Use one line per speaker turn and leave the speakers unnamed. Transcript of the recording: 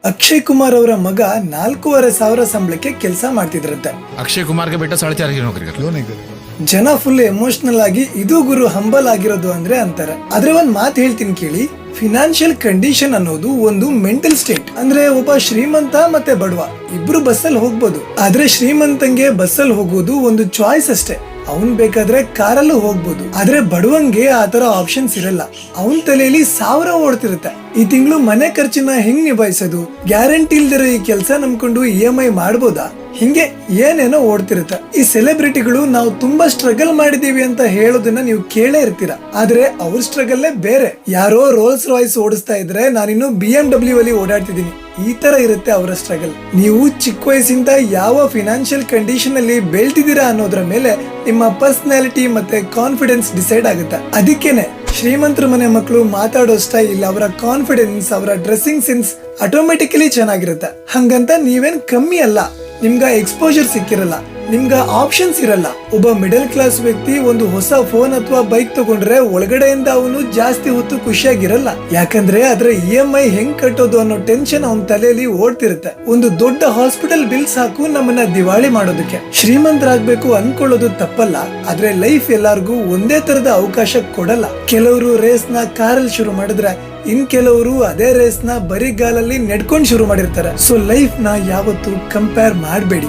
ಅಕ್ಷಯ್ ಕುಮಾರ್ ಅವರ ಮಗ 4,500 ಸಂಬಳಕ್ಕೆ ಕೆಲಸ ಮಾಡ್ತಿದ್ರಂತೆ.
अक्षय कुमार के बेटा 4.5 की नौकरी कर लो.
ಜನ ಫುಲ್ ಎಮೋಷನಲ್ ಆಗಿ ಇದು ಗುರು ಹಂಬಲ್ ಆಗಿರೋದು ಅಂದ್ರೆ ಅಂತಾರೆ. ಆದ್ರೆ ಒಂದ್ ಮಾತು ಹೇಳ್ತೀನಿ ಕೇಳಿ, ಫಿನಾನ್ಷಿಯಲ್ ಕಂಡೀಷನ್ ಅನ್ನೋದು ಒಂದು ಮೆಂಟಲ್ ಸ್ಟೇಟ್. ಅಂದ್ರೆ ಒಬ್ಬ ಶ್ರೀಮಂತ ಮತ್ತೆ ಬಡವ ಇಬ್ರು ಬಸ್ಸಲ್ಲಿ ಹೋಗ್ಬೋದು, ಆದ್ರೆ ಶ್ರೀಮಂತಂಗೆ ಬಸ್ಸಲ್ಲಿ ಹೋಗೋದು ಒಂದು ಚಾಯ್ಸ್ ಅಷ್ಟೇ. ಅವನ್ ಬೇಕಾದ್ರೆ ಕಾರಲ್ಲೂ ಹೋಗ್ಬೋದು, ಆದ್ರೆ ಬಡವಂಗೆ ಆತರ ಆಪ್ಷನ್ಸ್ ಇರಲ್ಲ. ಅವನ್ ತಲೆಯಲ್ಲಿ 1000 ಓಡ್ತಿರುತ್ತೆ. ಈ ತಿಂಗಳು ಮನೆ ಖರ್ಚನ್ನ ಹೆಂಗ್ ನಿಭಾಯಿಸೋದು, ಗ್ಯಾರಂಟಿ ಇಲ್ದಿರೋ ಈ ಕೆಲಸ ನಂಬ್ಕೊಂಡು EMI ಮಾಡ್ಬೋದಾ, ಹಿಂಗೆ ಏನೇನೋ ಓಡ್ತಿರುತ್ತೆ. ಈ ಸೆಲೆಬ್ರಿಟಿಗಳು ನಾವು ತುಂಬಾ ಸ್ಟ್ರಗಲ್ ಮಾಡಿದೀವಿ ಅಂತ ಹೇಳೋದನ್ನ ನೀವು ಕೇಳೇ ಇರ್ತೀರಾ, ಆದ್ರೆ ಅವ್ರ ಸ್ಟ್ರಗಲ್ಲೇ ಬೇರೆ. ಯಾರೋ ರೋಲ್ಸ್ ರಾಯ್ಸ್ ಓಡಿಸ್ತಾ ಇದ್ರೆ ನಾನಿನ್ನು BMW ಅಲ್ಲಿ ಓಡಾಡ್ತಿದ್ದೀನಿ, ಈ ತರ ಇರುತ್ತೆ ಅವರ ಸ್ಟ್ರಗಲ್. ನೀವು ಚಿಕ್ಕ ವಯಸ್ಸಿಂದ ಯಾವ ಫಿನಾನ್ಷಿಯಲ್ ಕಂಡೀಷನ್ ಅಲ್ಲಿ ಬೆಳ್ತಿದ್ದೀರಾ ಅನ್ನೋದ್ರ ಮೇಲೆ ನಿಮ್ಮ ಪರ್ಸನಾಲಿಟಿ ಮತ್ತೆ ಕಾನ್ಫಿಡೆನ್ಸ್ ಡಿಸೈಡ್ ಆಗುತ್ತೆ. ಅದಕ್ಕೇನೆ ಶ್ರೀಮಂತರ ಮನೆ ಮಕ್ಕಳು ಮಾತಾಡೋ ಸ್ಟೈಲ್, ಅವರ ಕಾನ್ಫಿಡೆನ್ಸ್, ಅವರ ಡ್ರೆಸ್ಸಿಂಗ್ ಸೆನ್ಸ್ ಆಟೋಮೆಟಿಕಲಿ ಚೆನ್ನಾಗಿರುತ್ತೆ. ಹಂಗಂತ ನೀವೇನ್ ಕಮ್ಮಿ ಅಲ್ಲ, ನಿಮ್ಗ ಎಕ್ಸ್ಪೋಜರ್ ಸಿಕ್ಕಿರಲ್ಲ, ನಿಮ್ಗ ಆಪ್ಷನ್ಸ್ ಇರಲ್ಲ. ಒಬ್ಬ ಮಿಡಲ್ ಕ್ಲಾಸ್ ವ್ಯಕ್ತಿ ಒಂದು ಹೊಸ ಫೋನ್ ಅಥವಾ ಬೈಕ್ ತಗೊಂಡ್ರೆ ಒಳಗಡೆಯಿಂದ ಅವನು ಜಾಸ್ತಿ ಹೊತ್ತು ಖುಷಿಯಾಗಿರಲ್ಲ, ಯಾಕಂದ್ರೆ ಅದ್ರ EMI ಹೆಂಗ್ ಕಟ್ಟೋದು ಅನ್ನೋ ಟೆನ್ಷನ್ ಅವನ ತಲೆಯಲ್ಲಿ ಓಡ್ತಿರುತ್ತೆ. ಒಂದು ದೊಡ್ಡ ಹಾಸ್ಪಿಟಲ್ ಬಿಲ್ ಸಾಕು ನಮ್ಮನ್ನ ದಿವಾಳಿ ಮಾಡೋದಕ್ಕೆ. ಶ್ರೀಮಂತರಾಗ್ಬೇಕು ಅನ್ಕೊಳ್ಳೋದು ತಪ್ಪಲ್ಲ, ಆದ್ರೆ ಲೈಫ್ ಎಲ್ಲಾರ್ಗೂ ಒಂದೇ ತರದ ಅವಕಾಶ ಕೊಡಲ್ಲ. ಕೆಲವರು ರೇಸ್ ನ ಕಾರಲ್ಲಿ ಶುರು ಮಾಡಿದ್ರೆ ಇನ್ ಕೆಲವರು ಅದೇ ರೇಸ್ ನ ಬರಿಗಾಲಲ್ಲಿ ನೆಡ್ಕೊಂಡು ಶುರು ಮಾಡಿರ್ತಾರೆ. ಸೊ ಲೈಫ್ ನ ಯಾವತ್ತೂ ಕಂಪೇರ್ ಮಾಡಬೇಡಿ.